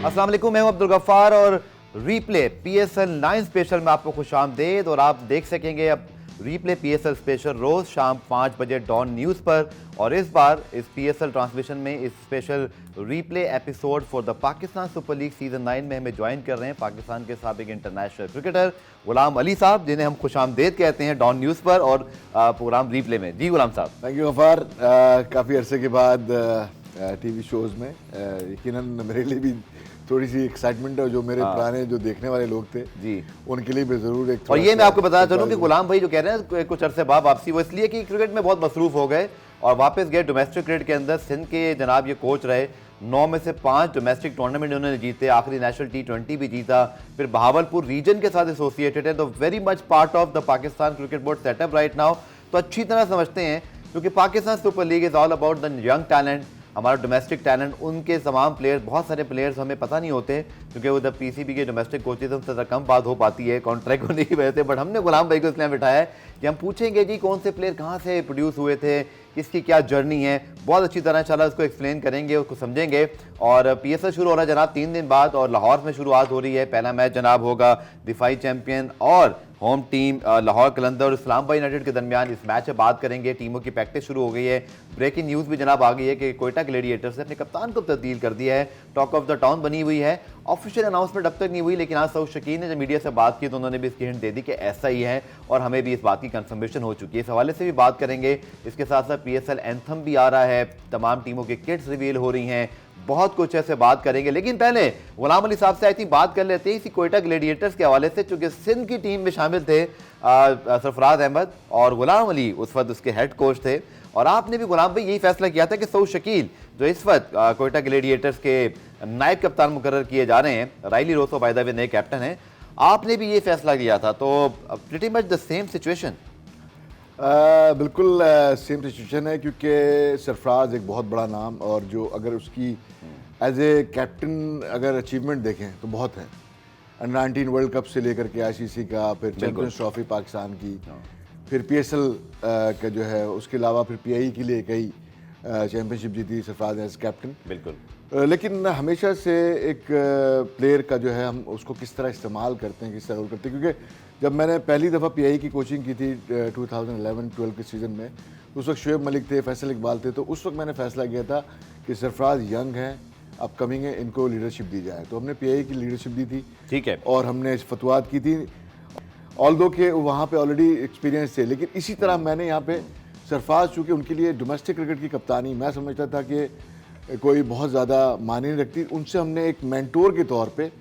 अस्सलाम वालेकुम, मैं हूं अब्दुल गफ्फार और रीप्ले PSL 9 स्पेशल में आपको खुशामदीद। और आप देख सकेंगे अब रीप्ले PSL स्पेशल रोज़ शाम 5 बजे डॉन न्यूज़ पर। और इस बार इस PSL ट्रांसमिशन में इस special replay episode for the Pakistan super league season 9 में हमें ज्वाइन कर रहे हैं पाकिस्तान के साबिक इंटरनेशनल क्रिकेटर गुलाम अली साहब, जिन्हें हम खुशामदीद कहते हैं डॉन न्यूज़ पर और प्रोग्राम रीप्ले में। जी गुलाम साहब, थैंक यू गफ्फार। काफ़ी अरसे के बाद टीवी शोज़ में यकीनन मेरे लिए भी थोड़ी सी एक्साइटमेंट है। जो मेरे पुराने जो देखने वाले लोग थे जी, उनके लिए भी ज़रूर एक। और ये मैं आपको बताना चलूँ कि गुलाम भाई जो कह रहे हैं कुछ अरसे बाद वापसी, वो इसलिए कि क्रिकेट में बहुत मसरूफ़ हो गए और वापस गए डोमेस्टिक क्रिकेट के अंदर। सिंध के जनाब ये कोच रहे, 9 में से 5 डोमेस्टिक टूर्नामेंट उन्होंने जीते, आखिरी नेशनल T20 भी जीता, फिर बहावलपुर रीजन के साथ एसोसिएटेड है, तो very much part of the Pakistan cricket board setup right now. तो अच्छी तरह समझते हैं, क्योंकि Pakistan super league is all about the young talent, हमारा डोमेस्टिक टैलेंट। उनके तमाम प्लेयर्स, बहुत सारे प्लेयर्स हमें पता नहीं होते क्योंकि वो जब PCB के डोमेस्टिक कोचेज उनसे ज़रा कम बात हो पाती है कॉन्ट्रैक्ट होने की वजह से। बट हमने गुलाम भाई को इसलिए बिठाया है कि हम पूछेंगे जी कौन से प्लेयर कहाँ से प्रोड्यूस हुए थे, किसकी क्या जर्नी है, बहुत अच्छी तरह इंशाल्लाह उसको एक्सप्लेन करेंगे, उसको समझेंगे। और PSL शुरू हो रहा है जनाब 3 दिन बाद और लाहौर में शुरुआत हो रही है। पहला मैच जनाब होगा दिफाई चैंपियन और होम टीम लाहौर कलंदर और इस्लामाबाद यूनाइटेड के दरमियान। इस मैच से बात करेंगे, टीमों की प्रैक्टिस शुरू हो गई है। ब्रेकिंग न्यूज़ भी जनाब आ गई है कि कोयटा ग्लेडिएटर्स ने अपने कप्तान को तब्दील कर दिया है, टॉक ऑफ द टाउन बनी हुई है। ऑफिशियल अनाउंसमेंट अब तक नहीं हुई, लेकिन आज सऊद शकील ने जब मीडिया से बात की तो उन्होंने भी इसकी हिंट दे दी कि ऐसा ही है और हमें भी इस बात की कंफर्मेशन हो चुकी है। इस हवाले से भी बात करेंगे। इसके साथ साथ PSL एंथम भी आ रहा है, तमाम टीमों के किट्स रिवील हो रही हैं, बहुत कुछ ऐसे बात करेंगे। लेकिन पहले गुलाम अली साहब से आई थी बात कर लेते हैं इसी कोयटा ग्लेडिएटर्स के हवाले से, चूंकि सिंध की टीम में शामिल थे सरफराज अहमद और गुलाम अली उस वक्त उसके हेड कोच थे। और आपने भी गुलाम भाई यही फैसला किया था कि सऊद शकील जो इस वक्त कोयटा ग्लेडिएटर्स के नायब कप्तान मुकर्रर किए जा रहे हैं, Rilee Rossouw by the way नए कैप्टन हैं, आपने भी ये फैसला किया था। तो pretty much the same situation. बिल्कुल सेम सिचुएशन है, क्योंकि सरफराज एक बहुत बड़ा नाम, और जो अगर उसकी एज ए कैप्टन अगर अचीवमेंट देखें तो बहुत है। अंडर 19 वर्ल्ड कप से लेकर के ICC का, फिर चैंपियंस ट्रॉफी पाकिस्तान की, फिर PSL का जो है, उसके अलावा फिर PIE के लिए कई चैंपियनशिप जीती सरफराज एज कैप्टन। बिल्कुल। लेकिन हमेशा से एक प्लेयर का जो है, हम उसको किस तरह इस्तेमाल करते हैं, किस तरह रोल करते हैं। क्योंकि जब मैंने पहली दफ़ा PIE की कोचिंग की थी 2011-12 के सीज़न में, उस वक्त शुएब मलिक थे, फैसल इकबाल थे, तो उस वक्त मैंने फैसला किया था कि सरफराज यंग हैं, अपकमिंग है, इनको लीडरशिप दी जाए। तो हमने PIE की लीडरशिप दी थी, ठीक है, और हमने फतवात की थी, ऑल्दो के वहाँ पे ऑलरेडी एक्सपीरियंस थे। लेकिन इसी तरह मैंने यहाँ पे सरफराज, चूँकि उनके लिए डोमेस्टिक क्रिकेट की कप्तानी मैं समझता था कि कोई बहुत ज़्यादा मायने नहीं रखती, उनसे हमने एक मेंटोर के तौर पे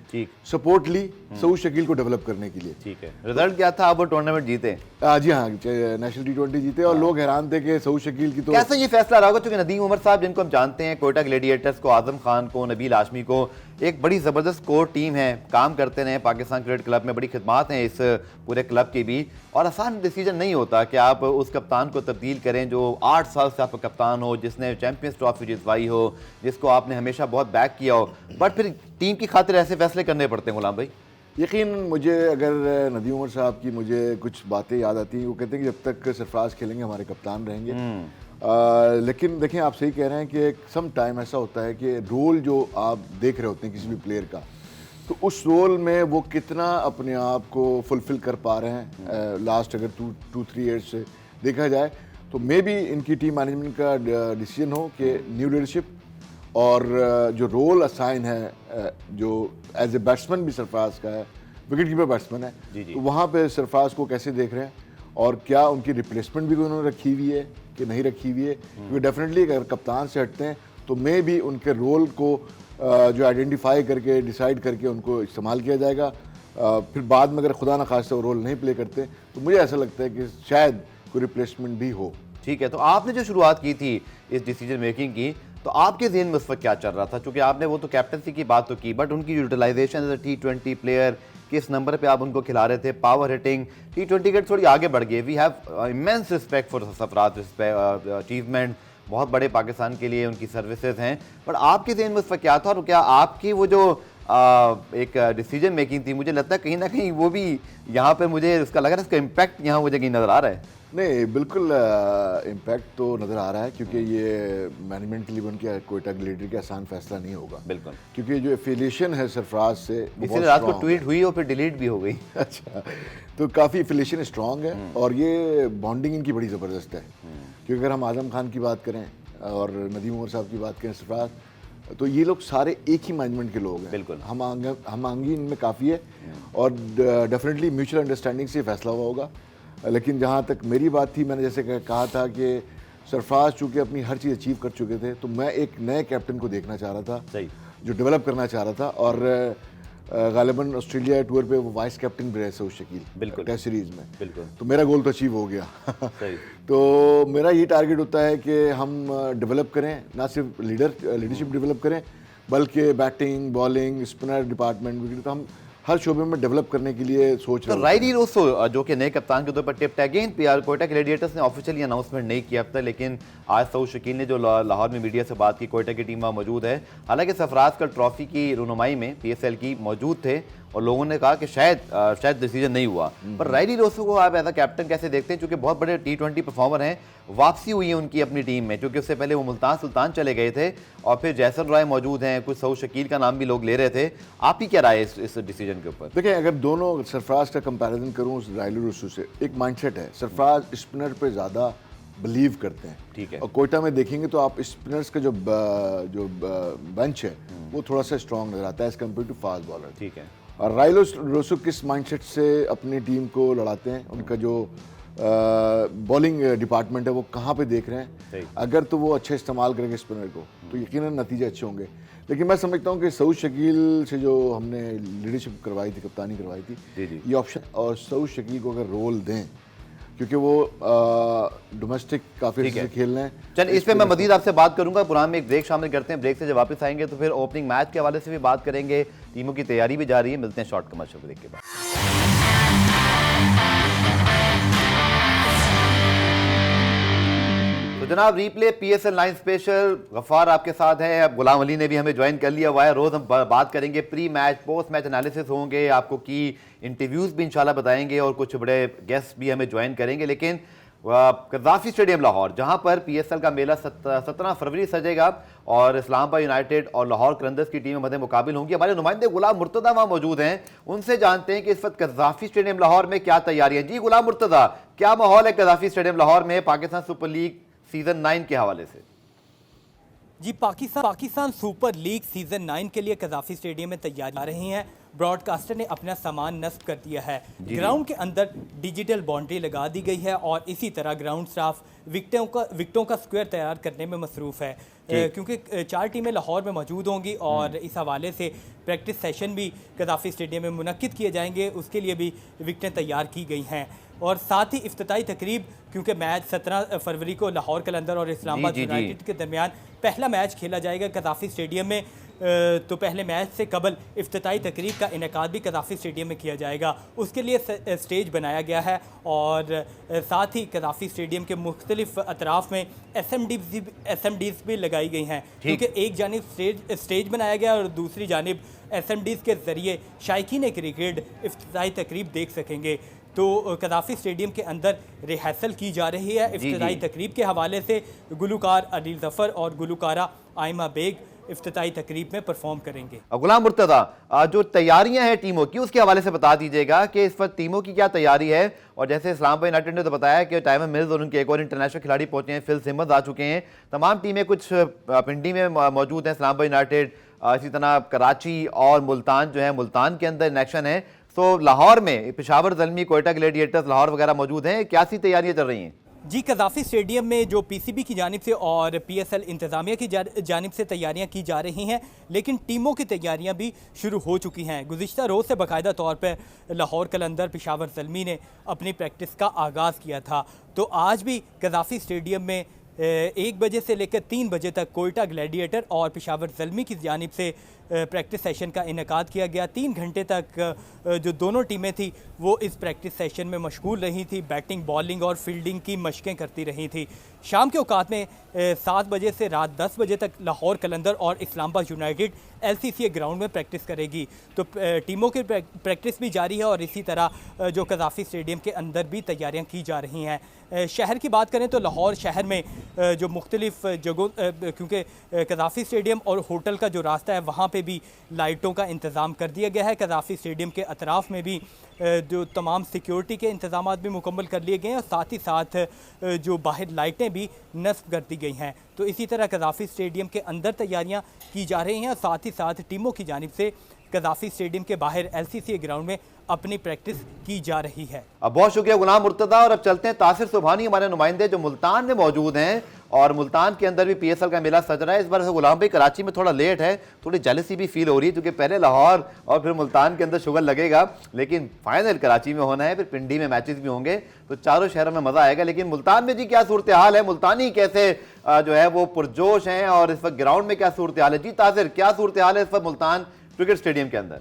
सपोर्ट ली सऊद शकील को डेवलप करने के लिए। ठीक है, रिजल्ट क्या था? आप वो टूर्नामेंट जीते? जी हाँ, नेशनल T20 जीते। और लोग हैरान थे कि सऊद शकील की तो कैसे ये फैसला रहा होगा, क्योंकि नदीम उमर साहब जिनको हम जानते हैं, कोयटा ग्लेडिएटर्स को, आजम खान को, नबील हाशमी को, एक बड़ी ज़बरदस्त कोर टीम है, काम करते रहे पाकिस्तान क्रिकेट क्लब में, बड़ी खिदमात हैं इस पूरे क्लब की भी। और आसान डिसीजन नहीं होता कि आप उस कप्तान को तब्दील करें जो 8 साल से आपका कप्तान हो, जिसने चैंपियंस ट्रॉफी जितवाई हो, जिसको आपने हमेशा बहुत बैक किया हो, बट फिर टीम की खातिर ऐसे फैसले करने पड़ते हैं गुलाम भाई। यकीन मुझे, अगर नदीम उमर साहब की मुझे कुछ बातें याद आती हैं, वो कहते हैं कि जब तक सरफराज खेलेंगे हमारे कप्तान रहेंगे। लेकिन देखें, आप सही कह रहे हैं कि सम टाइम ऐसा होता है कि रोल जो आप देख रहे होते हैं किसी भी प्लेयर का, तो उस रोल में वो कितना अपने आप को फुलफिल कर पा रहे हैं। लास्ट अगर 2-3 ईयर्स से देखा जाए तो मे बी इनकी टीम मैनेजमेंट का डिसीजन हो कि न्यू लीडरशिप और जो रोल असाइन है, जो एज ए बैट्समैन भी सरफराज का है, विकेट कीपर बैट्समैन है, तो वहाँ पे सरफराज को कैसे देख रहे हैं और क्या उनकी रिप्लेसमेंट भी उन्होंने रखी हुई है कि नहीं रखी हुई है। क्योंकि डेफिनेटली अगर कप्तान से हटते हैं तो मे भी उनके रोल को जो आइडेंटिफाई करके, डिसाइड करके उनको इस्तेमाल किया जाएगा। फिर बाद में अगर खुदा न खास्ता वो रोल नहीं प्ले करते तो मुझे ऐसा लगता है कि शायद कोई रिप्लेसमेंट भी हो। ठीक है, तो आपने जो शुरुआत की थी इस डिसीजन मेकिंग की, तो आपके ज़हन में उस वक्त क्या चल रहा था? क्योंकि आपने वो तो कैप्टनसी की बात तो की, बट उनकी utilization as a T20 player, किस नंबर पे आप उनको खिला रहे थे, पावर हिटिंग, T20 क्रिकेट थोड़ी आगे बढ़ गई। We have immense respect for Sarfaraz, achievement बहुत बड़े पाकिस्तान के लिए उनकी सर्विसेज हैं, बट आपके ज़हन में उस वक्त क्या था? और क्या आपकी वो जो एक डिसीजन मेकिंग थी, मुझे लगता है कहीं ना कहीं वो भी यहाँ पे मुझे उसका लग रहा है, इसका इम्पैक्ट यहाँ मुझे कहीं नज़र आ रहा है। नहीं, बिल्कुल इम्पैक्ट तो नज़र आ रहा है, क्योंकि ये मैनेजमेंट के लिए उनके कोयटा ग्लेडिएटर के आसान फैसला नहीं होगा। बिल्कुल, क्योंकि जो एफिलिएशन है सरफराज से वो इसी बहुत रात को strong ट्वीट हुई और फिर डिलीट भी हो गई। अच्छा, तो काफ़ी एफिलिएशन स्ट्रॉन्ग है और ये बॉन्डिंग इनकी बड़ी ज़बरदस्त है। क्योंकि अगर हम आजम खान की बात करें और नदीम उमर साहब की बात करें, सरफराज, तो ये लोग सारे एक ही मैनेजमेंट के लोग हैं। बिल्कुल, हम आंगी इनमें काफ़ी है और डेफिनेटली म्यूचुअल अंडरस्टैंडिंग से फैसला हुआ होगा। लेकिन जहाँ तक मेरी बात थी, मैंने जैसे कहा था कि सरफराज चूँकि अपनी हर चीज़ अचीव कर चुके थे, तो मैं एक नए कैप्टन को देखना चाह रहा था, सही, जो डेवलप करना चाह रहा था। और गालिबन ऑस्ट्रेलिया टूर पे वो वाइस कैप्टन भी रहे सऊद शकील, बिल्कुल, टेस्ट सीरीज में। बिल्कुल, तो मेरा गोल तो अचीव हो गया। सही, तो मेरा ये टारगेट होता है कि हम डेवलप करें, ना सिर्फ लीडरशिप डेवलप करें, बल्कि बैटिंग, बॉलिंग, स्पिनर डिपार्टमेंट, तो हम हर शोबे में डेवलप करने के लिए सोच रहे तो हैं। राइली रोसो जो कि नए कप्तान के तौर पर tipped, again PR Quetta Gladiators ने ऑफिशियली अनाउंसमेंट नहीं किया अब तक, लेकिन आज सऊद शकील ने जो लाहौर में मीडिया से बात की, कोयटा की टीम वहाँ मौजूद है। हालांकि सरफराज का ट्रॉफी की रुनुमाई में पीएसएल की मौजूद थे और लोगों ने कहा कि शायद डिसीजन नहीं हुआ। पर राइली रोसो को आप एज अ कैप्टन कैसे देखते हैं, क्योंकि बहुत बड़े T20 परफॉर्मर हैं, वापसी हुई है उनकी अपनी टीम में, क्योंकि उससे पहले वो मुल्तान सुल्तान चले गए थे और फिर जैसन रॉय मौजूद हैं, कुछ सऊद शकील का नाम भी लोग ले रहे थे। आपकी क्या राय है इस डिसीजन के ऊपर? देखिए, अगर दोनों सरफराज का कंपैरिजन करूं राइली रोसो से, एक माइंडसेट है, सरफराज स्पिनर पे ज़्यादा बिलीव करते हैं। ठीक है, और कोयटा में देखेंगे तो आप स्पिनर्स का जो बेंच है वो थोड़ा सा स्ट्रॉन्ग नजर आता है as compare to fast bowler. ठीक है, और राइलो रोसो किस माइंडसेट से अपनी टीम को लड़ाते हैं, उनका जो बॉलिंग डिपार्टमेंट है वो कहाँ पे देख रहे हैं, अगर तो वो अच्छे इस्तेमाल करेंगे स्पिनर को तो यकीनन नतीजे अच्छे होंगे। लेकिन मैं समझता हूँ कि सऊद शकील से जो हमने लीडरशिप करवाई थी, कप्तानी करवाई थी, ये ऑप्शन, और सऊद शकील को अगर रोल दें, क्योंकि वो डोमेस्टिक काफ़ी अच्छे से खेल रहे हैं। चल इस पे मैं मजीद आपसे बात करूंगा, पुरान में एक ब्रेक शामिल करते हैं, ब्रेक से जब वापस आएंगे तो फिर ओपनिंग मैच के हवाले से भी बात करेंगे, टीमों की तैयारी भी जारी है। मिलते हैं शॉर्ट कमर्शियल ब्रेक के बाद। तो जनाब, रीप्ले पीएसएल 9 स्पेशल, गफ्फार आपके साथ है, अब गुलाम अली ने भी हमें ज्वाइन कर लिया हुआ है। रोज़ हम बात करेंगे, pre match post match analysis होंगे, आपको की इंटरव्यूज़ भी इंशाल्लाह बताएंगे और कुछ बड़े गेस्ट भी हमें ज्वाइन करेंगे। लेकिन कज़ाफ़ी स्टेडियम लाहौर, जहां पर पीएसएल का मेला 17 फरवरी सजेगा और इस्लामाबाद यूनाइटेड और लाहौर करंदर्स की टीमें मध्य मुकाबिल होंगी। हमारे नुमाइंदे गुलाम मुर्तज़ा वहां मौजूद हैं, उनसे जानते हैं कि इस वक्त कज़ाफ़ी स्टेडियम लाहौर में क्या तैयारियां। जी गुलाम मुर्तज़ा, क्या माहौल है कज़ाफ़ी स्टेडियम लाहौर में पाकिस्तान सुपर लीग सीजन 9 के हवाले से? जी, पाकिस्तान सुपर लीग सीजन 9 के लिए कज़ाफ़ी स्टेडियम में तैयारी आ रही हैं। ब्रॉडकास्टर ने अपना सामान नस्ब कर दिया है, ग्राउंड के अंदर डिजिटल बाउंड्री लगा दी गई है और इसी तरह ग्राउंड स्टाफ विकेटों का स्क्वायर तैयार करने में मसरूफ़ है, क्योंकि 4 टीमें लाहौर में मौजूद होंगी और इस हवाले से प्रैक्टिस सेशन भी कज़ाफ़ी स्टेडियम में मुनक्किद किए जाएंगे, उसके लिए भी विकेटें तैयार की गई हैं। और साथ ही इफ्तिताई तकरीब, क्योंकि मैच 17 फरवरी को लाहौर कलंदर और इस्लामाबाद यूनाइटेड के दरमियान पहला मैच खेला जाएगा कज़ाफ़ी स्टेडियम में, तो पहले मैच से कबल इफ्तिताई तकरीब का इनेकाद भी कज़ाफ़ी स्टेडियम में किया जाएगा। उसके लिए स्टेज बनाया गया है और साथ ही कज़ाफ़ी स्टेडियम के मुख्तलिफ अतराफ़ में SMDs भी लगाई गई हैं, क्योंकि एक जानिब स्टेज बनाया गया और दूसरी जानिब SMDs के ज़रिए शायकीन क्रिकेट इफ्तिताई तकरीब देख सकेंगे। तो कज़ाफ़ी स्टेडियम के अंदर रिहर्सल की जा रही है। इफ्तिताई तकरीब के हवाले से गुलूकार अली ज़फ़र और गुलूकारा आयमा बेग इफ्तिताई तकरीब में परफॉर्म करेंगे। गुलाम मुर्तज़ा, जो तैयारियां हैं टीमों की, उसके हवाले से बता दीजिएगा कि इस वक्त टीमों की क्या तैयारी है। और जैसे इस्लामाबाद यूनाइटेड ने तो बताया कि टाइमर मिल्स और उनके एक और इंटरनेशनल खिलाड़ी पहुंचे हैं, फिल सिमंस आ चुके हैं, तमाम टीमें कुछ पिंडी में मौजूद हैं, इस्लामाबाद यूनाइटेड, इसी तरह कराची और मुल्तान जो है, मुल्तान के अंदर इनेक्शन है। तो लाहौर में पेशावर ज़ल्मी, कोयटा ग्लैडिएटर्स लाहौर वगैरह मौजूद हैं, क्या सी तैयारियां चल रही हैं? जी, कज़ाफ़ी स्टेडियम में जो PCB की जानिब से और PSL इंतज़ामिया की जानिब से तैयारियां की जा रही हैं, लेकिन टीमों की तैयारियां भी शुरू हो चुकी हैं। गुज़िश्ता रोज़ से बाकायदा तौर पर लाहौर कलंदर, पेशावर ज़ल्मी ने अपनी प्रैक्टिस का आगाज़ किया था, तो आज भी कज़ाफ़ी स्टेडियम में 1 बजे से लेकर 3 बजे तक कोयटा ग्लैडिएटर और पेशावर ज़ल्मी की जानिब से प्रैक्टिस सेशन का इनेकाद किया गया। 3 घंटे तक जो दोनों टीमें थी वो इस प्रैक्टिस सेशन में मशगूल रही थी, बैटिंग, बॉलिंग और फील्डिंग की मशकें करती रही थी। शाम के औकात में 7 बजे से रात 10 बजे तक लाहौर कलंदर और इस्लामाबाद यूनाइटेड LCCA ग्राउंड में प्रैक्टिस करेगी। तो टीमों की प्रैक्टिस भी जारी है और इसी तरह जो कज़ाफ़ी स्टेडियम के अंदर भी तैयारियां की जा रही हैं। शहर की बात करें तो लाहौर शहर में जो मुख्तलिफ जगहों, क्योंकि कज़ाफ़ी स्टेडियम और होटल का जो रास्ता है वहाँ पे भी लाइटों का इंतज़ाम कर दिया गया है। कज़ाफ़ी स्टेडियम के अतराफ़ में भी जो तमाम सिक्योरिटी के इंतज़ामात भी मुकम्मल कर लिए गए हैं और साथ ही साथ जो बाहर लाइटें भी नस्ब कर दी गई हैं। तो इसी तरह कज़ाफ़ी स्टेडियम के अंदर तैयारियां की जा रही हैं और साथ ही साथ टीमों की जानिब से कज़ाफ़ी स्टेडियम के बाहर LCCA ग्राउंड में अपनी प्रैक्टिस की जा रही है। अब बहुत शुक्रिया गुलाम मुर्तज़ा। और अब चलते हैं तासिर सुबहानी, हमारे नुमाइंदे जो मुल्तान में मौजूद हैं, और मुल्तान के अंदर भी PSL का मेला सज रहा है। इस बार गुलाम भाई कराची में थोड़ा लेट है, थोड़ी जेलसी भी फील हो रही है क्योंकि पहले लाहौर और फिर मुल्तान के अंदर शुगर लगेगा, लेकिन फाइनल कराची में होना है, फिर पिंडी में मैचेस भी होंगे, तो चारों शहरों में मजा आएगा। लेकिन मुल्तान में जी क्या सूरत हाल है, मुल्तानी कैसे जो है वो पुरजोश हैं और इस वक्त ग्राउंड में क्या सूरत हाल है? जी तासिर, क्या सूरत हाल है इस वक्त मुल्तान क्रिकेट स्टेडियम के अंदर?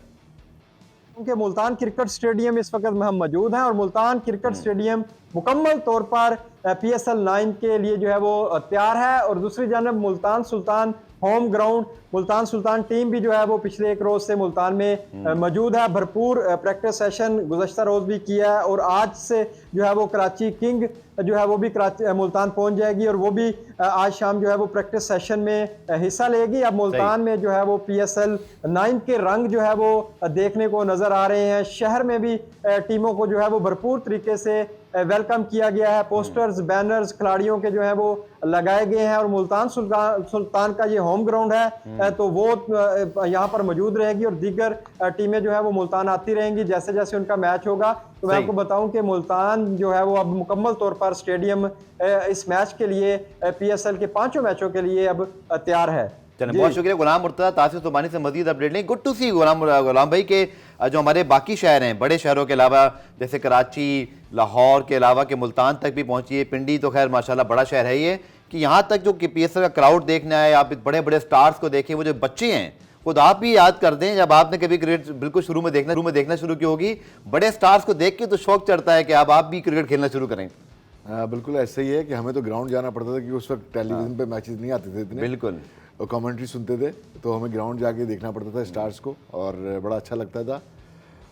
क्योंकि मुल्तान क्रिकेट स्टेडियम इस वक्त में हम मौजूद हैं और मुल्तान क्रिकेट स्टेडियम मुकम्मल तौर पर PSL 9 के लिए जो है वो तैयार है। और दूसरी जानब Multan Sultan home ground, Multan Sultan team भी जो है वो पिछले एक रोज से मुल्तान में मौजूद है। भरपूर प्रैक्टिस सेशन गुज़श्ता रोज भी किया है और आज से जो है वो कराची किंग जो है वो भी कराची मुल्तान पहुंच जाएगी और वो भी आज शाम जो है वो प्रैक्टिस सेशन में हिस्सा लेगी। अब मुल्तान में जो है वो PSL 9 के रंग जो है वो देखने को नजर आ रहे हैं। शहर में भी टीमों को जो है वो भरपूर तरीके से वेलकम किया गया है। पोस्टर्स, बैनर्स खिलाड़ियों के जो है वो लगाए गए हैं और मुल्तान सुल्तान का ये होम ग्राउंड है तो वो यहाँ पर मौजूद रहेगी और दीगर टीमें जो है वो मुल्तान आती रहेंगी जैसे जैसे उनका मैच होगा। तो मैं आपको बताऊं कि मुल्तान जो है वो अब मुकम्मल तौर पर स्टेडियम इस मैच के लिए PSL के 5 मैचों के लिए अब तैयार है। चलिए, बहुत शुक्रिया गुलाम मुर्तज़ा। तासिर सुबहानी से मजीद अपडेट लें। गुड टू सी गुलाम भाई के जो हमारे बाकी शहर हैं, बड़े शहरों के अलावा जैसे कराची, लाहौर के अलावा कि मुल्तान तक भी पहुंची है। पिंडी तो खैर माशाल्लाह बड़ा शहर है ये, कि यहाँ तक जो PSL का क्राउड देखना है, आप बड़े बड़े स्टार्स को देखें, वो जो बच्चे हैं खुद आप भी याद कर दें जब आपने कभी क्रिकेट बिल्कुल शुरू में देखना शुरू की होगी, बड़े स्टार्स को देख के तो शौक चढ़ता है कि अब आप भी क्रिकेट खेलना शुरू करें। बिल्कुल ऐसा ही है कि हमें तो ग्राउंड जाना पड़ता था क्योंकि उस वक्त टेलीविजन पे मैचेस नहीं आते थे इतने, बिल्कुल, और कमेंट्री सुनते थे तो हमें ग्राउंड जाके देखना पड़ता था स्टार्स को और बड़ा अच्छा लगता था।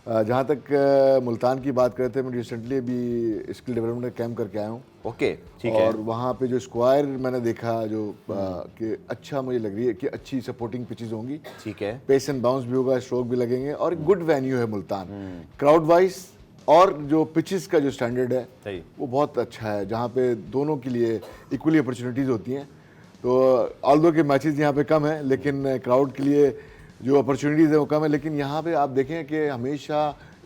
जहाँ तक मुल्तान की बात करते हैं, मैं रिसेंटली अभी स्किल डेवलपमेंट कैंप करके आया हूँ। ओके, ठीक है। और वहाँ पे जो स्क्वायर मैंने देखा जो कि अच्छा मुझे लग रही है कि अच्छी सपोर्टिंग पिचेस होंगी, ठीक है, पेस एंड बाउंस भी होगा, स्ट्रोक भी लगेंगे और गुड वेन्यू है मुल्तान क्राउड वाइज, और जो पिचेस का जो स्टैंडर्ड है वो बहुत अच्छा है, जहाँ पे दोनों के लिए इक्वली अपॉर्चुनिटीज़ होती हैं। तो ऑल्दो के मैचेस यहाँ पे कम है लेकिन क्राउड के लिए जो अपॉर्चुनिटीज़ है वो कम है, लेकिन यहाँ पे आप देखें कि हमेशा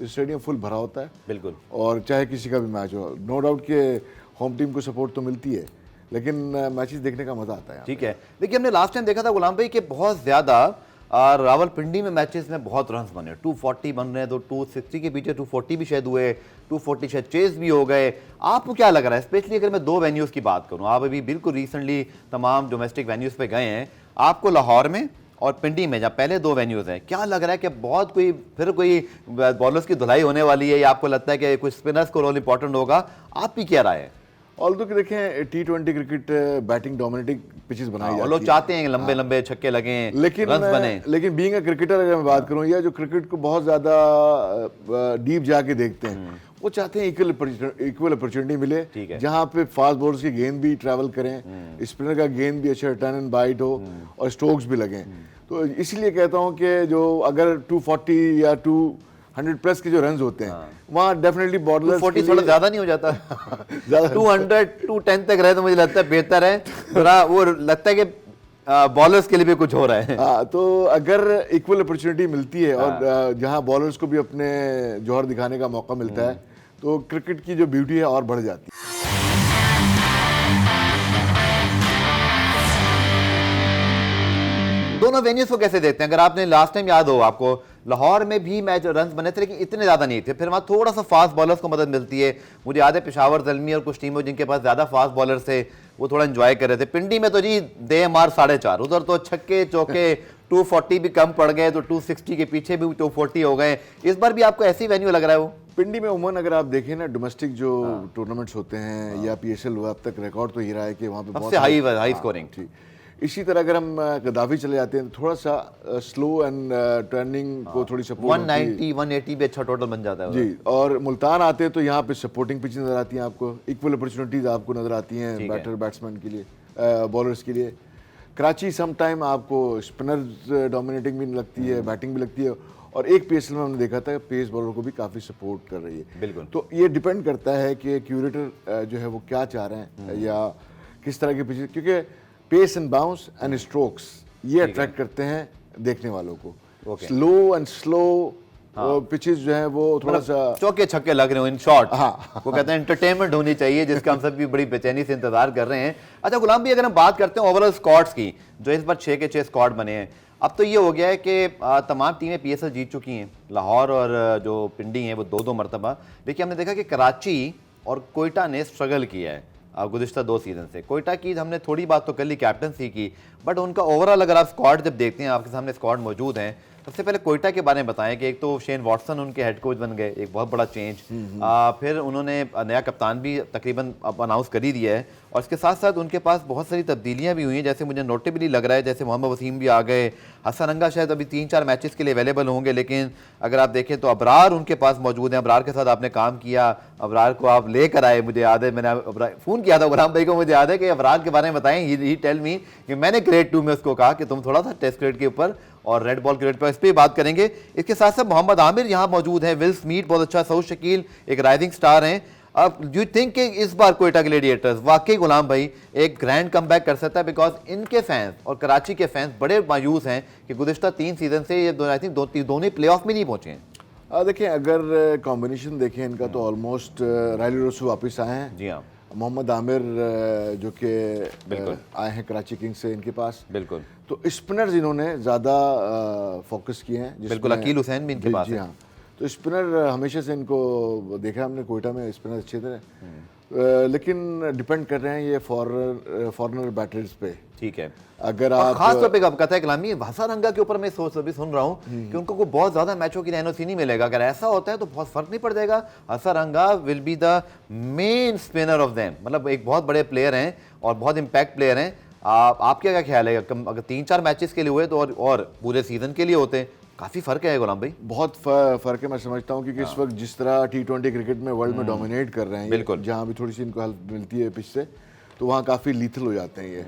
स्टेडियम फुल भरा होता है, बिल्कुल, और चाहे किसी का भी मैच हो। नो डाउट कि होम टीम को सपोर्ट तो मिलती है लेकिन मैचेस देखने का मज़ा आता है। ठीक है, देखिए हमने लास्ट टाइम देखा था गुलाम भाई कि बहुत ज़्यादा रावलपिंडी में मैचेस में बहुत रन्स बने, 240 बन रहे हैं, तो 260 के पीछे 240 भी शायद हुए, 240 शायद चेस भी हो गए। आपको क्या लग रहा है, स्पेशली अगर मैं 2 वेन्यूज़ की बात करूँ, आप अभी बिल्कुल रिसेंटली तमाम डोमेस्टिक वेन्यूज़ पे गए हैं, आपको लाहौर में और पिंडी में, जहाँ पहले 2 वेन्यूज़ हैं, क्या लग रहा है कि बहुत कोई बॉलर्स की धुलाई होने वाली है, या आपको लगता है कि कुछ स्पिनर्स को रोल इंपॉर्टेंट होगा? आपकी क्या राय है? ऑल्दो कि देखें T20 cricket batting dominating pitches बनाई जाती है, लोग चाहते हैं लंबे लंबे छक्के लगें, रन्स बने, लेकिन बीइंग अ क्रिकेटर अगर मैं बात करूं, या जो क्रिकेट को बहुत ज़्यादा डीप जाके देखते हैं, वो चाहते हैं इक्वल अपॉर्चुनिटी मिले, जहाँ पे फास्ट बॉलर्स की गेंद भी ट्रैवल करें, स्पिनर का गेंद भी अच्छा टर्न एंड बाइट हो और स्ट्रोक्स भी लगें। तो इसलिए कहता हूँ कि जो अगर 240 या 200 प्लस के जो रन्स होते हैं वहाँ डेफिनेटली बॉलर्स 240 थोड़ा ज़्यादा नहीं हो जाता? 200 210 तक रहे तो मुझे लगता है बेहतर है, थोड़ा वो लगता है कि बॉलर्स के लिए भी कुछ हो रहा है। हाँ, तो अगर इक्वल अपॉर्चुनिटी मिलती है और जहाँ बॉलर्स को भी अपने जौहर दिखाने का मौका मिलता है तो क्रिकेट की जो ब्यूटी है और बढ़ जाती है। दोनों वेन्यूज को कैसे देखते हैं? अगर आपने लास्ट टाइम याद हो आपको, लाहौर में भी मैच रन बने थे लेकिन इतने ज़्यादा नहीं थे, फिर वहाँ थोड़ा सा फास्ट बॉलर्स को मदद मिलती है। मुझे याद है पेशावर ज़ल्मी और कुछ टीमों जिनके पास ज़्यादा फास्ट बॉलर्स थे वो थोड़ा एंजॉय कर रहे थे। पिंडी में तो जी दे मार 4.5, उधर तो छक्के चौके 240 भी कम पड़ गए तो 260 के पीछे भी 240 हो गए। इस बार भी आपको ऐसी वेन्यू लग रहा है वो? पिंडी में उमन अगर आप देखें ना, डोमेस्टिक जो टूर्नामेंट्स होते हैं या पीएसएल हुआ, अब तक रिकॉर्ड तो ये रहा है कि वहाँ पे बहुत हाई स्कोरिंग। ठीक। इसी तरह अगर हम गद्दाफी चले जाते हैं तो थोड़ा सा स्लो एंड टर्निंग को थोड़ी सपोर्ट 190 180 भी अच्छा टोटल बन जाता है जी। और मुल्तान आते हैं तो यहाँ पे सपोर्टिंग पिच नजर आती हैं आपको, इक्वल अपॉर्चुनिटीज आपको नजर आती हैं बैटर बैट्समैन के लिए, बॉलर्स के लिए। कराची सम टाइम आपको स्पिनर डोमिनेटिंग भी लगती है, बैटिंग भी लगती है, और एक पीएसएल में हमने देखा था पेस बॉलर को भी काफ़ी सपोर्ट कर रही है। बिल्कुल। तो ये डिपेंड करता है कि क्यूरेटर जो है वो क्या चाह रहे हैं या किस तरह के पिचेस, क्योंकि pace and bounce and strokes ये अट्रैक्ट करते हैं देखने वालों को। स्लो एंड स्लो पिचेस जो है वो थोड़ा सा चौके छक्के लग रहे हो इन शॉर्ट। हाँ। वो कहते हैं एंटरटेनमेंट होनी चाहिए, जिसका हम सब भी बड़ी बेचैनी से इंतजार कर रहे हैं। अच्छा गुलाम भी, अगर हम बात करते हैं ओवरऑल स्क्वाड्स की, जो इस बार 6 के 6 स्क्वाड बने हैं, अब तो ये हो गया है कि तमाम टीमें पीएसएल जीत चुकी हैं। लाहौर और जो पिंडी हैं वो 2-2 मरतबा। देखिए हमने देखा कि कराची और कोयटा ने स्ट्रगल किया है गुज़िश्ता 2 सीज़न से। कोयटा की हमने थोड़ी बात तो कर ली, कैप्टनसी की, बट उनका ओवरऑल अगर आप स्क्वाड जब देखते हैं, आपके सामने स्क्वाड मौजूद हैं। सबसे पहले कोयटा के बारे में बताएं कि एक तो शेन वॉटसन उनके हेड कोच बन गए, एक बहुत बड़ा चेंज। फिर उन्होंने नया कप्तान भी तकरीबन अब अनाउंस कर ही दिया है, और इसके साथ साथ उनके पास बहुत सारी तब्दीलियां भी हुई हैं। जैसे मुझे नोटेबली लग रहा है जैसे मोहम्मद वसीम भी आ गए, हसन रंगा शायद अभी 3-4 मैचेस के लिए अवेलेबल होंगे, लेकिन अगर आप देखें तो अबरार उनके पास मौजूद हैं। अबरार के साथ आपने काम किया, अबरार को आप लेकर आए, मुझे याद है मैंने फ़ोन किया था गुलाम भाई को, मुझे याद है कि अबरार के बारे में बताएं। ही टेल मी कि मैंने ग्रेड 2 में उसको कहा कि तुम थोड़ा सा टेस्ट क्रिकेट के ऊपर और रेड बॉल क्रिकेट पर, इस पर बात करेंगे। इसके साथ साथ मोहम्मद आमिर यहाँ मौजूद है, विल स्मिथ बहुत अच्छा, सऊद शकील एक राइजिंग स्टार हैं। अब यू थिंक कि इस बार कोयटा ग्लैडिएटर्स वाकई गुलाम भाई एक ग्रैंड कमबैक कर सकता है? बिकॉज इनके फैंस और कराची के फैंस बड़े मायूस हैं कि गुज़िश्ता 3 सीजन से ये दोनों प्ले ऑफ में नहीं पहुंचे हैं। देखिए अगर कॉम्बिनेशन देखें इनका तो ऑलमोस्ट राइली रसू वापस आए हैं। जी हाँ। मोहम्मद आमिर जो कि आए हैं कराची किंग्स से, इनके पास बिल्कुल। तो स्पिनर्स इन्होंने ज़्यादा फोकस किए हैं। बिल्कुल, अकील हुसैन भी इनके पास है। हाँ, तो स्पिनर हमेशा से इनको देखा हमने, कोयटा में स्पिनर अच्छे थे, लेकिन डिपेंड कर रहे हैं ये फॉरनर बैटर्स पे। ठीक है। अगर आप खास तौर पे कहता है कलामी हसन रंगा के ऊपर मैं सुन रहा हूँ कि उनको को बहुत ज्यादा मैचों की एनओसी नहीं मिलेगा। अगर ऐसा होता है तो बहुत फर्क नहीं पड़ जाएगा। हसन रंगा will be the main spinner of them, मतलब एक बहुत बड़े प्लेयर हैं और बहुत इंपैक्ट प्लेयर हैं। आपका क्या ख्याल है? अगर 3-4 मैचेस के लिए हुए तो और पूरे सीजन के लिए होते, काफी फर्क है गुलाम भाई। बहुत फर्क है, मैं समझता हूँ, क्योंकि इस वक्त जिस तरह T20 क्रिकेट में वर्ल्ड में डोमिनेट कर रहे हैं, बिल्कुल, जहाँ भी थोड़ी सी इनको हेल्प मिलती है पिच से, तो वहाँ काफ़ी लीथल हो जाते हैं ये।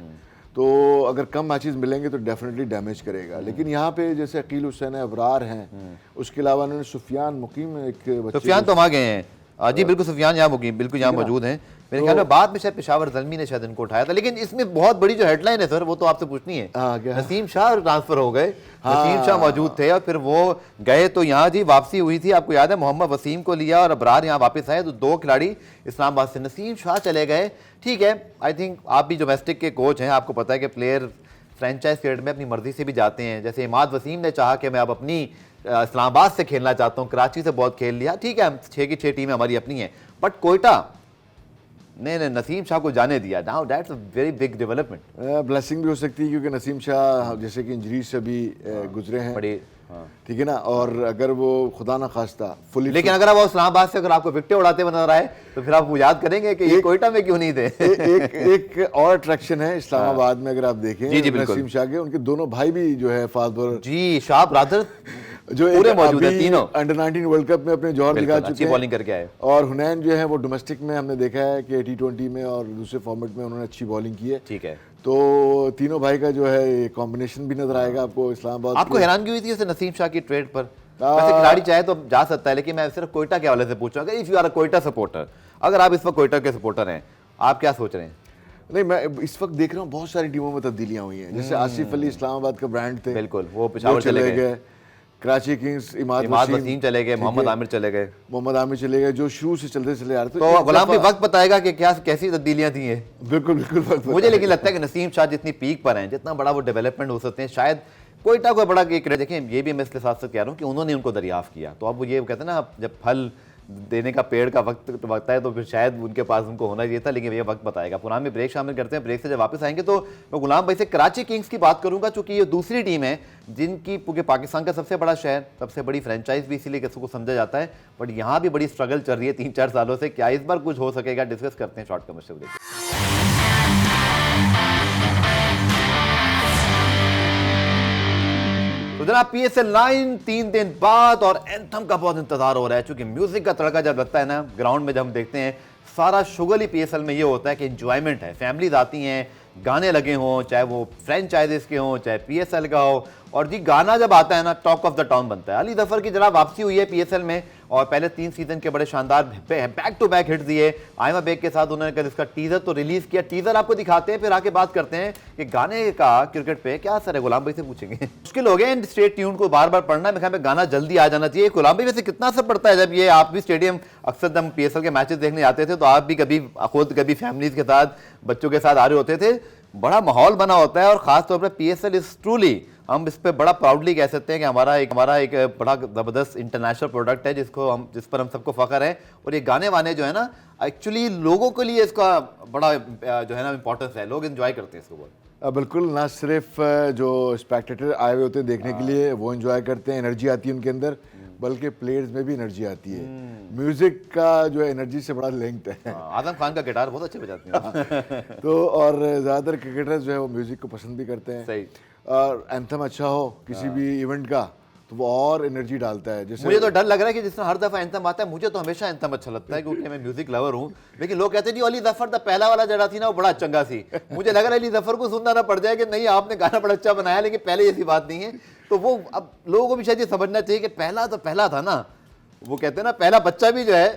तो अगर कम मैचेस मिलेंगे तो डेफिनेटली डैमेज करेगा। लेकिन यहाँ पे जैसे अकील हुसैन है, अबरार हैं, उसके अलावा उन्होंने सुफियान मुकीम एक बच्चे, सुफियान तो वहाँ गए हैं जी, बिल्कुल सुफियान यहाँ मुकीम बिल्कुल यहाँ मौजूद हैं। मेरे ख्याल में बाद में शायद पेशावर ज़ल्मी ने शायद इनको उठाया था। लेकिन इसमें बहुत बड़ी जो हेडलाइन है सर वो तो आपसे पूछनी है। नसीम शाह ट्रांसफर हो गए, नसीम शाह मौजूद थे और फिर वो गए, तो यहाँ जी वापसी हुई थी, आपको याद है, मोहम्मद वसीम को लिया और अबरार यहाँ वापस आए, तो 2 खिलाड़ी इस्लामाबाद से। नसीम शाह चले गए, ठीक है। आई थिंक आप भी डोमेस्टिक के कोच हैं, आपको पता है कि प्लेयर फ्रेंचाइज क्रिकेट में अपनी मर्जी से भी जाते हैं। जैसे इमाद वसीम ने चाहा कि मैं अब अपनी इस्लामाबाद से खेलना चाहता हूँ, कराची से बहुत खेल लिया, ठीक है, 6 की 6 टीमें हमारी अपनी हैं, बट कोयटा ने नसीम शाह को जाने दिया। Now that's a very big development. Blessing भी हो सकती है, क्योंकि नसीम शाह जैसे कि इंजरी से भी गुजरे हैं, बड़ी ठीक है ना, और अगर वो खुदा ना खास्ता फुली, लेकिन अगर आप इस्लामाबाद से अगर आपको विकेट उड़ाते हुए नजर आए तो फिर आप वो याद करेंगे कि ये कोयटा में क्यों नहीं थे। एक और अट्रैक्शन है इस्लामाबाद में, अगर आप देखें जी, नसीम शाह के उनके दोनों भाई भी जो है फास्ट बॉलर जी, शाह ब्रदर जो पूरे मौजूद है, तीनों अंडर 19 वर्ल्ड कप में अपने जौहर दिखा चुके हैं, बॉलिंग करके आए। और हुनैन जो है वो डोमेस्टिक में हमने देखा है कि T20 में और दूसरे फॉर्मेट में उन्होंने अच्छी बॉलिंग की है, ठीक है। तो तीनों भाई का जो है कॉम्बिनेशन भी नजर आएगा आपको इस्लामाबाद। आपको हैरानगी हुई थी जैसे नसीम शाह की ट्रेड पर? वैसे खिलाड़ी चाहे तो जा सकता है, लेकिन मैं सिर्फ कोयटा के हवाले से पूछ रहा हूँ, if you are a Quetta supporter, अगर आप इस वक्त कोयटा के सपोर्टर हैं, आप क्या सोच रहे हैं? नहीं, मैं इस वक्त देख रहा हूँ बहुत सारी टीमों में तब्दीलियां हुई हैं। जैसे आसिफ अली इस्लामाबाद का ब्रांड थे, बिल्कुल, वो पेशावर चले गए। कराची किंग्स इमाद वसीम चले गए, मोहम्मद आमिर चले गए, जो शुरू से चलते चले आ रहे थे। तो गुलाम भी वक्त बताएगा कि क्या कैसी तब्दीलियां थी ये। बिल्कुल बिल्कुल मुझे लेकिन लगता है कि नसीम शाह जितनी पीक पर हैं, जितना बड़ा वो डेवलपमेंट हो सकते हैं, शायद कोयटा को बड़ा क्रिकेट। देखें, ये भी मैं इसके साथ साथ कह रहा हूँ कि उन्होंने उनको दरियाफ्त किया, तो अब वो ये कहते हैं ना, जब फल देने का पेड़ का वक्त है, तो फिर शायद उनके पास उनको होना चाहिए था, लेकिन ये वक्त बताएगा। पुराने में ब्रेक शामिल करते हैं, ब्रेक से जब वापस आएंगे तो मैं गुलाम भाई से कराची किंग्स की बात करूंगा, चूंकि ये दूसरी टीम है जिनकी, क्योंकि पाकिस्तान का सबसे बड़ा शहर, सबसे बड़ी फ्रेंचाइज भी इसीलिए किसी को समझा जाता है, बट यहाँ भी बड़ी स्ट्रगल चल रही है 3-4 सालों से। क्या इस बार कुछ हो सकेगा, डिस्कस करते हैं शॉर्ट कमर्शियल ब्रेक। तो जनाब PSL 9 3 दिन बाद और एंथम का बहुत इंतजार हो रहा है, क्योंकि म्यूजिक का तड़का जब लगता है ना ग्राउंड में, जब हम देखते हैं सारा शुगर ही PSL में ये होता है कि एंजॉयमेंट है, फैमिलीज आती हैं, गाने लगे हों, चाहे वो फ्रेंचाइजेस के हों, चाहे PSL का हो, और जी गाना जब आता है ना टॉक ऑफ द टाउन बनता है। अली जफर की जनाब वापसी हुई है PSL में, और पहले 3 सीजन के बड़े शानदार बैक टू बैक हिट दिए आयमा बेग के साथ। उन्होंने कल इसका टीजर तो रिलीज किया, टीजर आपको दिखाते हैं, फिर आके बात करते हैं कि गाने का क्रिकेट पे क्या असर है। गुलाम भाई से पूछेंगे, मुश्किल हो गया इन स्टेट ट्यून को बार बार पढ़ना, मेरे ख्याल में गाना जल्दी आ जाना चाहिए। गुलाम भाई वैसे कितना असर पड़ता है जब ये, आप भी स्टेडियम अक्सर जब PSL के मैचेस देखने जाते थे तो आप भी कभी खुद कभी फैमिलीज के साथ बच्चों के साथ आ रहे होते थे, बड़ा माहौल बना होता है, और खासतौर पर PSL इज ट्रूली, हम इस पे बड़ा प्राउडली कह सकते हैं कि हमारा एक बड़ा ज़बरदस्त इंटरनेशनल प्रोडक्ट है जिस पर हम सबको फ़ख्र है। और ये गाने वाने जो है ना, एक्चुअली लोगों के लिए इसका बड़ा जो है ना इंपॉर्टेंस है, लोग एंजॉय करते हैं इसको बहुत। बिल्कुल, ना सिर्फ जो स्पेक्टेटर आए हुए होते हैं देखने के लिए वो एंजॉय करते हैं, एनर्जी आती है उनके अंदर, बल्कि प्लेयर्स में भी एनर्जी आती है। म्यूजिक का जो है एनर्जी से बड़ा लिंक्ड है। आजम खान का गिटार बहुत अच्छे बजाते हैं। तो और ज़्यादातर क्रिकेटर्स जो है वो म्यूजिक को पसंद भी करते हैं। सही। और एंथम अच्छा हो किसी भी इवेंट का तो वो और एनर्जी डालता है। जैसे मुझे तो डर लग रहा है कि जिस हर दफा एंथम आता है, मुझे तो हमेशा एंथम अच्छा लगता है क्योंकि मैं म्यूजिक लवर हूँ, लेकिन लोग कहते हैं जी अली जफर द पहला वाला जरा थी ना वो बड़ा चंगा सी। मुझे लग रहा है अली जफर को सुनना ना पड़ जाए कि नहीं आपने गाना बड़ा अच्छा बनाया, लेकिन पहले ऐसी बात नहीं है। तो वो अब लोगों को भी शायद ये समझना चाहिए कि पहला तो पहला था ना, वो कहते हैं ना पहला बच्चा भी जो है,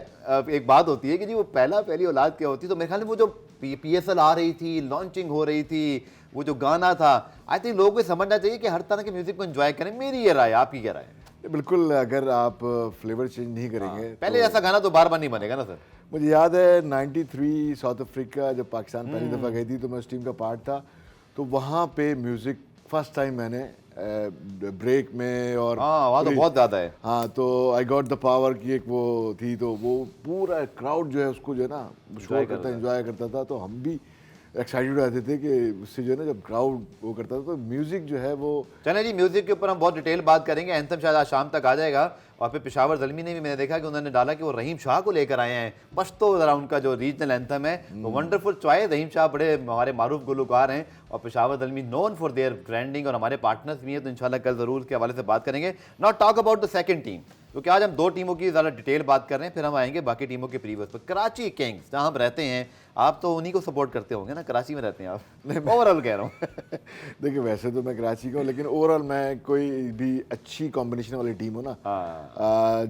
एक बात होती है कि जी वो पहली औलाद क्या होती है। तो मेरे ख्याल में वो जो PSL आ रही थी, लॉन्चिंग हो रही थी, वो जो गाना था, आई थिंक लोगों को समझना चाहिए कि हर तरह के म्यूजिक को एंजॉय करें। मेरी ये राय, आपकी क्या राय है? बिल्कुल, अगर आप फ्लेवर चेंज नहीं करेंगे पहले ऐसा गाना तो बार बार नहीं बनेगा ना सर। मुझे याद है 93 साउथ अफ्रीका जब पाकिस्तान पहली दफ़ा गई थी तो मैं उस टीम का पार्ट था, तो वहाँ पे म्यूज़िक फर्स्ट टाइम मैंने ब्रेक में, और हाँ वहाँ तो बहुत ज़्यादा है। हाँ, तो आई गॉट द पावर की एक वो थी, तो वो पूरा क्राउड जो है उसको जो है ना शोर करता, एंजॉय करता था। तो हम भी एक्साइटेड रहते थे कि उससे जो है ना जब क्राउड वो करता था तो म्यूजिक जो है वो। चलें जी, म्यूजिक के ऊपर हम बहुत डिटेल बात करेंगे, एंथम शायद आज शाम तक आ जाएगा। और फिर पेशावर ज़ल्मी ने भी मैंने देखा कि उन्होंने डाला कि वो रहीम शाह को लेकर आए हैं, बस तो ज़रा उनका जो रीजनल एंथम है तो वंडरफुल चॉइस। रहीम शाह बड़े हमारे मारूफ गुलकार हैं और Peshawar Zalmi known for their branding, और हमारे पार्टनर्स भी हैं, तो इंशाल्लाह कल ज़रूर के हवाले से बात करेंगे। Now talk about the second team, क्योंकि आज हम 2 टीमों की ज़्यादा डिटेल बात कर रहे हैं, फिर हम आएंगे बाकी टीमों के प्रीवियस पर। कराची किंग्स, जहाँ हम रहते हैं, आप तो उन्हीं को सपोर्ट करते होंगे ना, कराची में रहते हैं आप। ओवरऑल कह रहा हूँ। देखिए वैसे तो मैं कराची का हूँ, लेकिन ओवरऑल मैं कोई भी अच्छी कॉम्बिनेशन वाली टीम हो ना,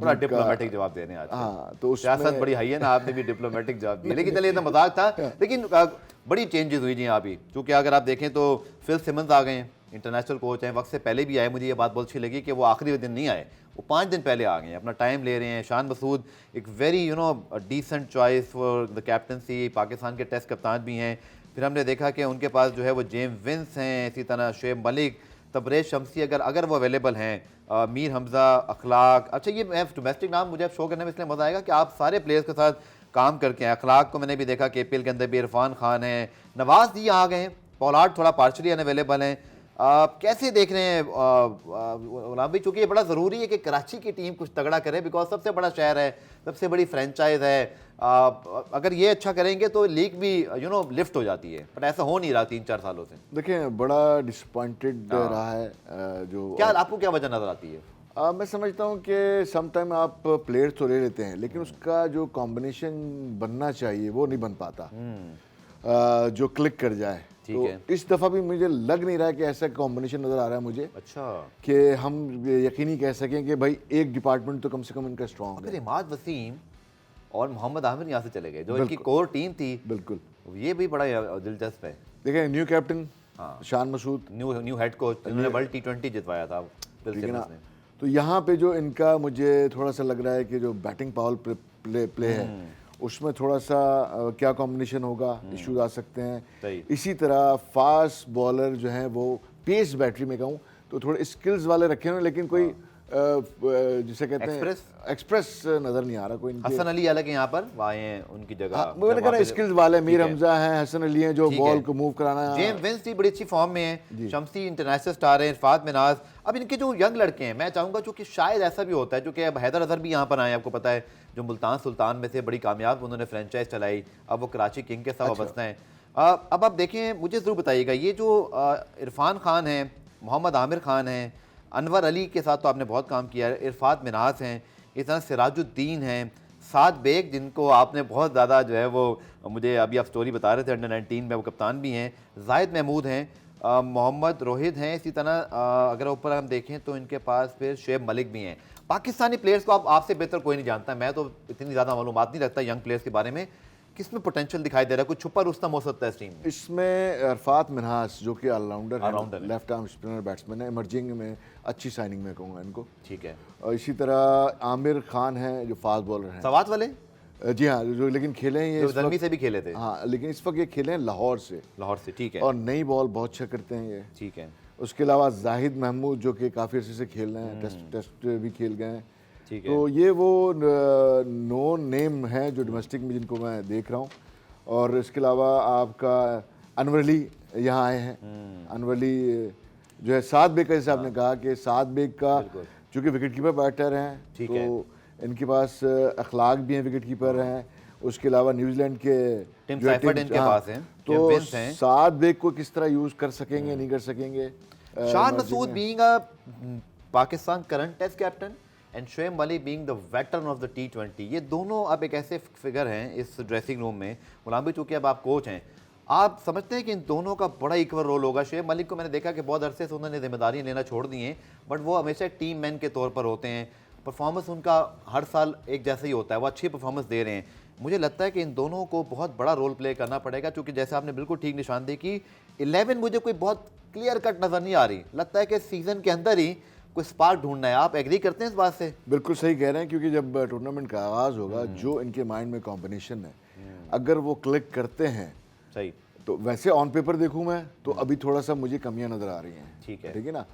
बड़ा डिप्लोमेटिक जवाब दे रहे हैं आज। हाँ, तो सियासत बड़ी हाई है ना, आपने भी डिप्लोमेटिक जवाब दिया, लेकिन चलिए इतना मजाक था। लेकिन बड़ी चेंजेस हुई जी यहाँ भी, क्योंकि अगर आप देखें तो फिल सिमंस आ गए हैं, इंटरनेशनल कोच हैं, वक्त से पहले भी आए। मुझे ये बात बहुत अच्छी लगी कि वो आखिरी दिन नहीं आए, वो 5 दिन पहले आ गए हैं, अपना टाइम ले रहे हैं। शान मसूद एक very decent choice for the captaincy, Pakistan के टेस्ट कप्तान भी हैं। फिर हमने देखा कि उनके पास जो है वो जेम्स विंस हैं, इसी तरह शुएब मलिक, तबरेज शमसी अगर वो अवेलेबल हैं, मीर हमज़ा, अखलाक। अच्छा, ये डोमेस्टिक नाम मुझे शो करने में इसलिए मज़ा आएगा कि आप सारे प्लेयर्स के साथ काम करके हैं। अखलाक को मैंने भी देखा कि KPL के अंदर भी इरफान खान है, नवाज जी आ गए हैं, पॉलार्ड थोड़ा पार्शली अनअवेलेबल हैं। कैसे देख रहे हैं गुलाम भाई, चूँकि ये बड़ा ज़रूरी है कि कराची की टीम कुछ तगड़ा करे, बिकॉज सबसे बड़ा शहर है, सबसे बड़ी फ्रेंचाइज है। अगर ये अच्छा करेंगे तो लीग भी लिफ्ट हो जाती है, बट ऐसा हो नहीं रहा 3-4 सालों से। देखिए बड़ा डिसअपॉइंटेड रहा है जो। क्या आपको क्या वजह नजर आती है? मैं समझता हूँ कि सम टाइम आप प्लेयर्स तो ले लेते हैं, लेकिन उसका जो कॉम्बिनेशन बनना चाहिए वो नहीं बन पाता, जो क्लिक कर जाए। तो इस दफ़ा भी मुझे लग नहीं रहा है कि ऐसा कॉम्बिनेशन नज़र आ रहा है मुझे। अच्छा, कि हम यकीनी कह सकें कि भाई एक डिपार्टमेंट तो कम से कम इनका स्ट्रॉन्ग है। इमाद वसीम और मोहम्मद आमिर यहाँ से चले गए, जो इनकी कोर टीम थी। बिल्कुल, ये भी बड़ा दिलचस्प है। देखें new captain Shan Masood, new head coach, जिन्होंने वर्ल्ड T20 जितवाया था, तो यहाँ पे जो इनका मुझे थोड़ा सा लग रहा है कि जो बैटिंग पावर प्ले है उसमें थोड़ा सा क्या कॉम्बिनेशन होगा, इश्यूज आ सकते हैं। इसी तरह फास्ट बॉलर जो हैं वो पेस बैटरी में कहूँ तो थोड़े स्किल्स वाले रखे हुए, लेकिन कोई जिसे कहते हैं एक्सप्रेस? एक्सप्रेस नजर नहीं आ रहा कोई इनके। हसन अली हालांकि यहाँ पर आए हैं उनकी जगह। हाँ, मैंने कहा स्किल्स वाले मीर हमजा हैं, हसन अली हैं जो ठीक बॉल है। को मूव कराना। जेम्स विंस भी बड़ी अच्छी फॉर्म में है, शम्सी इंटरनेशनल स्टार है, इरफात मिनाज। अब इनके जो यंग लड़के हैं, मैं चाहूंगा चूंकि शायद ऐसा भी होता है, क्योंकि अब हैदर अजहर भी यहाँ पर आए, आपको पता है, जो मुल्तान सुल्तान में से बड़ी कामयाब उन्होंने फ्रेंचाइज चलाई, अब वो कराची किंग के साथ वाबस्ता हैं। अब आप देखें, मुझे ज़रूर बताइएगा, ये जो इरफान खान है, मोहम्मद आमिर खान है, अनवर अली के साथ तो आपने बहुत काम किया है, इरफात मिनाज हैं, इस तरह सिराजुद्दीन हैं, साद बेग जिनको आपने बहुत ज़्यादा जो है वो, मुझे अभी आप स्टोरी बता रहे थे अंडर 19 में वो कप्तान भी हैं, जाहिद महमूद हैं, मोहम्मद रोहित हैं, इसी तरह अगर ऊपर हम देखें तो इनके पास फिर शुएब मलिक भी हैं। पाकिस्तानी प्लेयर्स को आपसे बेहतर कोई नहीं जानता, मैं तो इतनी ज़्यादा मालूमात नहीं रखता यंग प्लेयर्स के बारे में, किसमें पोटेंशियल दिखाई दे रहा है, कुछ छुपा रुस्तम हो सकता है इस टीम में? इसमें अरफात मिनहास जो कि ऑलराउंडर ऑलराउंडर है, है। लेफ्ट आर्म स्पिनर बैट्समैन है, इमर्जिंग में अच्छी साइनिंग में कहूँगा इनको। ठीक है। और इसी तरह आमिर खान है जो फास्ट बॉलर हैं। सवात वाले जी हाँ, जो लेकिन खेले हैं ये जो इस जलमी वक्त, से भी खेले थे। हाँ लेकिन इस वक्त ये खेले हैं लाहौर से, लाहौर से। ठीक है। और नई बॉल बहुत अच्छा करते हैं ये। ठीक है। उसके अलावा जाहिद महमूद जो कि काफ़ी अर्से से खेल रहे हैं, टेस्ट भी खेल गए हैं। ठीक है। तो ये वो नो नेम हैं जो डोमेस्टिक में जिनको मैं देख रहा हूँ। और इसके अलावा आपका अनवर अली यहाँ आए हैं। अनवर अली जो है साद बेग का, जैसे आपने कहा कि साद बेग का चूँकि विकेट कीपर बैटर हैं, ठीक तो इनके पास अखलाक भी हैं, विकेट कीपर हैं। उसके अलावा न्यूजीलैंड के टिम जो है साइफर्ड इनके पास हैं, तो जेम्स विंस हैं। साद बेग को किस तरह यूज़ कर सकेंगे नहीं कर सकेंगे। Shan Masood being a Pakistan current test captain and Shoaib Malik being the veteran of the T20, ये दोनों अब एक ऐसे फिगर हैं इस ड्रेसिंग रूम में। गुलाम भाई चूँकि अब आप कोच हैं, आप समझते हैं कि इन दोनों का बड़ा इक्वल रोल होगा? शुएब मलिक को मैंने देखा कि बहुत अरसे से उन्होंने जिम्मेदारियाँ लेना छोड़ दी हैं, बट वो हमेशा टीम मैन के तौर पर होते हैं, परफॉर्मेंस उनका हर साल एक जैसा ही होता है, वो अच्छी परफॉर्मेंस दे रहे हैं। मुझे लगता है कि इन दोनों को बहुत बड़ा रोल प्ले करना पड़ेगा, क्योंकि जैसे आपने बिल्कुल ठीक निशानदेही की, 11 मुझे कोई बहुत क्लियर कट नज़र नहीं आ रही। लगता है कि सीज़न के अंदर ही कोई स्पार्क ढूंढना है। आप एग्री करते हैं इस बात से? बिल्कुल सही कह रहे हैं, क्योंकि जब टूर्नामेंट का आगाज़ होगा, जो इनके माइंड में कॉम्बिनेशन है, अगर वो क्लिक करते हैं, सही। तो वैसे ऑन पेपर देखूं मैं तो अभी थोड़ा सा मुझे कमियां नज़र आ रही हैं। ठीक है। ठीक है ना।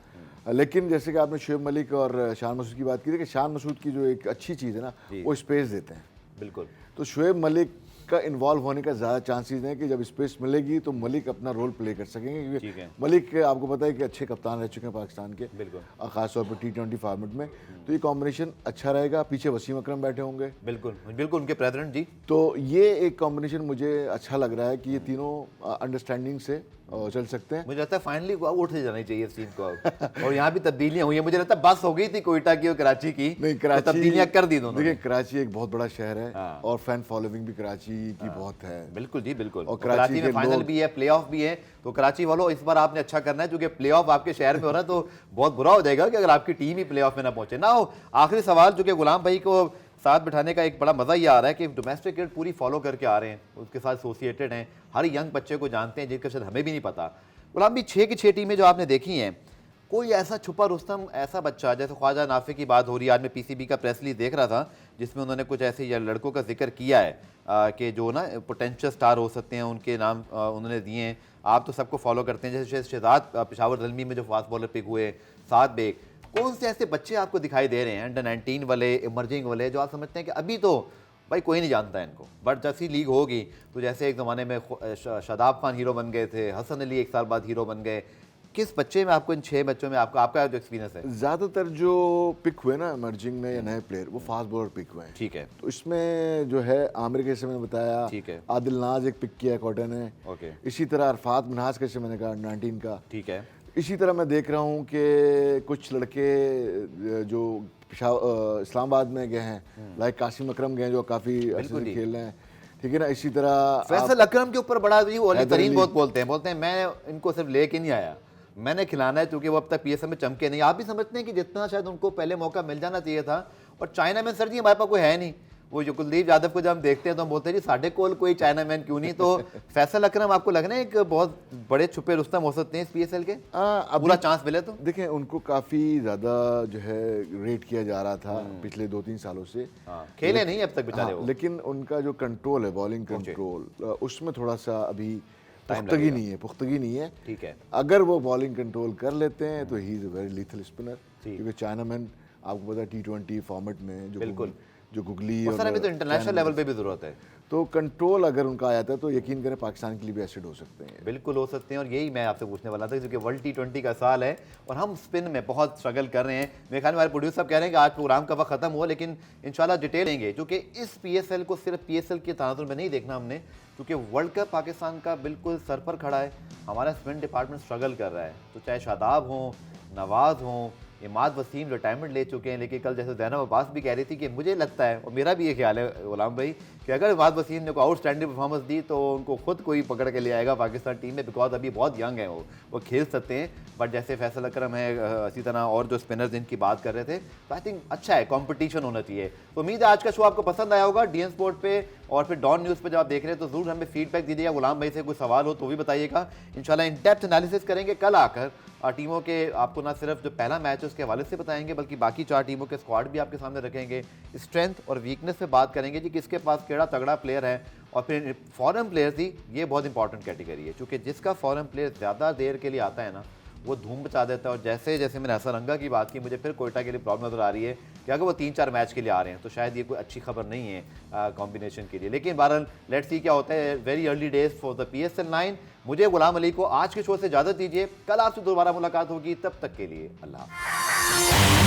लेकिन जैसे कि आपने शुएब मलिक और शान मसूद की बात की थी, कि शान मसूद की जो एक अच्छी चीज़ है ना, वो स्पेस देते हैं। बिल्कुल। तो शुएब मलिक का इन्वॉल्व होने का ज़्यादा चांसेस हैं कि जब स्पेस मिलेगी तो मलिक अपना रोल प्ले कर सकेंगे, ठीक क्योंकि है। मलिक आपको पता है कि अच्छे कप्तान रह चुके हैं पाकिस्तान के, बिल्कुल। ख़ासतौर पर T20 फॉर्मेट में। तो ये कॉम्बिनेशन अच्छा रहेगा। पीछे वसीम अकरम बैठे होंगे, बिल्कुल बिल्कुल, उनके प्रेसिडेंट जी। तो ये एक कॉम्बिनेशन मुझे अच्छा लग रहा है कि ये तीनों अंडरस्टैंडिंग से चल सकते हैं। मुझे लगता है फाइनली उठ जाना चाहिए इस टीम को अब। और यहाँ भी तब्दीलियां हुई हैं, मुझे लगता है बस हो गई थी कोयटा की और कराची की, नहीं, तो कराची तब्दीलियां कर दी दोनों ने। देखिए कराची एक बहुत बड़ा शहर है, हाँ। और फैन फॉलोइंग भी कराची की बहुत है। बिल्कुल जी बिल्कुल। और कराची कराची में के फाइनल लोग- भी है, प्लेऑफ भी है, तो कराची वालों इस बार आपने अच्छा करना है, क्योंकि प्लेऑफ आपके शहर में हो रहा है, तो बहुत बुरा हो जाएगा कि अगर आपकी टीम ही प्लेऑफ में ना पहुंचे ना हो। आखिरी सवाल, जो कि गुलाम भाई को साथ बिठाने का एक बड़ा मजा ये आ रहा है कि डोमेस्टिक क्रिकेट पूरी फॉलो करके आ रहे हैं, उसके साथ एसोसिएटेड हैं, हर यंग बच्चे को जानते हैं, जिनका शायद हमें भी नहीं पता। गुलाम भी 6 की 6 टीमें जो आपने देखी हैं, कोई ऐसा छुपा रुस्तम ऐसा बच्चा, जैसे ख्वाजा नाफे की बात हो रही है, आज मैं PCB का प्रेस रिलीज देख रहा था जिसमें उन्होंने कुछ ऐसे लड़कों का जिक्र किया है कि जो ना पोटेंशियल स्टार हो सकते हैं, उनके नाम उन्होंने दिए हैं। आप तो सबको फॉलो करते हैं, जैसे शहजाद पेशावर ज़ल्मी में जो फास्ट बॉलर पिक हुए, साद बेग, कौन से ऐसे बच्चे आपको दिखाई दे रहे हैं अंडर 19 वाले, इमर्जिंग वाले, जो आप समझते हैं कि अभी तो भाई कोई नहीं जानता है इनको, बट जैसी लीग होगी तो जैसे एक ज़माने में शादाब खान हीरो बन गए थे, हसन अली एक साल बाद हीरो बन गए, किस बच्चे में आपको, इन 6 बच्चों में आपका जो एक्सपीरियंस है? ज़्यादातर जो पिक हुए ना इमर्जिंग में या नए प्लेयर, वो फास्ट बॉलर पिक हुए हैं। ठीक है। तो इसमें जो है आमिर के जैसे मैंने बताया, ठीक है। आदिल नाज एक पिक किया कॉटन ने, ओके। इसी तरह अरफात मिनहाज कैसे मैंने कहा 19 का। ठीक है। इसी तरह मैं देख रहा हूँ कि कुछ लड़के जो इस्लामाबाद में गए हैं, लाइक कासिम अकरम गए जो काफ़ी अच्छे से खेल रहे हैं। ठीक है ना। इसी तरह फैसल अकरम के ऊपर बड़ा जी ओली हैदर तरीन अली। बहुत बोलते हैं मैं इनको सिर्फ लेके नहीं आया, मैंने खिलाना है, क्योंकि वो अब तक PSL में चमके नहीं। आप भी समझते हैं कि जितना शायद उनको पहले मौका मिल जाना चाहिए था, और चाइना में सर जी हमारे पास कोई है नहीं। वो जो कुलदीप यादव को जब हम देखते हैं तो हम बोलते हैं जी साढ़े कोल कोई चाइना मैन क्यों नहीं। तो फैसल अकरम आपको लग रहा है एक बहुत बड़े छुपे रुस्तम हो सकते हैं इस PSL के, पूरा चांस मिले तो? देखें उनको काफ़ी ज़्यादा जो है रेट किया जा रहा था पिछले 2-3 सालों से। खेले नहीं अब तक बेचारे वो। लेकिन उनका जो कंट्रोल है, बॉलिंग कंट्रोल, उसमें थोड़ा सा अभी पुख्तगी नहीं है। ठीक है। अगर वो बॉलिंग कंट्रोल कर लेते हैं तो he is a very lethal spinner, क्योंकि चाइनामैन आपको पता है T20 फॉर्मेट में जो बिल्कुल। जो गुगली और सर अभी तो इंटरनेशनल लेवल पे भी ज़रूरत है। तो कंट्रोल अगर उनका आया था तो यकीन करें पाकिस्तान के लिए भी एसिड हो सकते हैं। बिल्कुल हो सकते हैं, और यही मैं आपसे पूछने वाला था क्योंकि वर्ल्ड T20 का साल है और हम स्पिन में बहुत स्ट्रगल कर रहे हैं। मेरे ख्याल में हमारे प्रोड्यूसर साहब कह रहे हैं कि आज प्रोग्राम का वक्त खत्म हुआ, लेकिन इंशाल्लाह डिटेल लेंगे क्योंकि इस PSL को सिर्फ PSL के तनाजुर में नहीं देखना हमने, क्योंकि वर्ल्ड कप पाकिस्तान का बिल्कुल सर पर खड़ा है। हमारा स्पिन डिपार्टमेंट स्ट्रगल कर रहा है, तो चाहे शादाब हों, नवाज हों, इमाद वसीम रिटायरमेंट ले चुके हैं, लेकिन कल जैसे ज़ैनब अब्बास भी कह रही थी कि मुझे लगता है और मेरा भी ये ख्याल है गुलाम भाई कि अगर इमाद वसीम ने को आउटस्टैंडिंग परफॉर्मेंस दी तो उनको खुद कोई पकड़ के ले आएगा पाकिस्तान टीम में, बिकॉज अभी बहुत यंग है वो खेल सकते हैं। बट जैसे फैसल अकरम है, इसी तरह और जो स्पिनर्स जिनकी बात कर रहे थे, तो आई थिंक अच्छा है, कंपटीशन होना चाहिए। तो उम्मीद है आज का शो आपको पसंद आया होगा। DN स्पोर्ट पे और फिर डॉन न्यूज़ पे जब आप देख रहे हैं तो ज़रूर हमें फीडबैक दीजिएगा। गुलाम भाई से कोई सवाल हो तो भी बताइएगा, इंशाल्लाह इन डेप्थ एनालिसिस करेंगे कल आकर। टीमों के आपको ना सिर्फ जो पहला मैच है उसके हवाले से बताएंगे, बल्कि बाकी 4 टीमों के स्क्वाड भी आपके सामने रखेंगे। स्ट्रेंथ और वीकनेस पे बात करेंगे जी, किसके पास केड़ा तगड़ा प्लेयर है। और फिर फॉरेन प्लेयर थी, ये बहुत इंपॉर्टेंट कैटेगरी है, क्योंकि जिसका फॉरेन प्लेयर ज़्यादा देर के लिए आता है ना, वो धूम मचा देता है। और जैसे जैसे मैंने हसन रंगा की बात की, मुझे फिर कोयटा के लिए प्रॉब्लम नज़र आ रही है कि अगर वो 3-4 मैच के लिए आ रहे हैं तो शायद ये कोई अच्छी खबर नहीं है कॉम्बिनेशन के लिए। लेकिन बहरहाल लेट्स सी क्या होता है। Very early days for the PSL 9। मुझे गुलाम अली को आज के शो से इजाज़त दीजिए, कल आपसे दोबारा मुलाकात होगी, तब तक के लिए अल्लाह हाफ़िज़।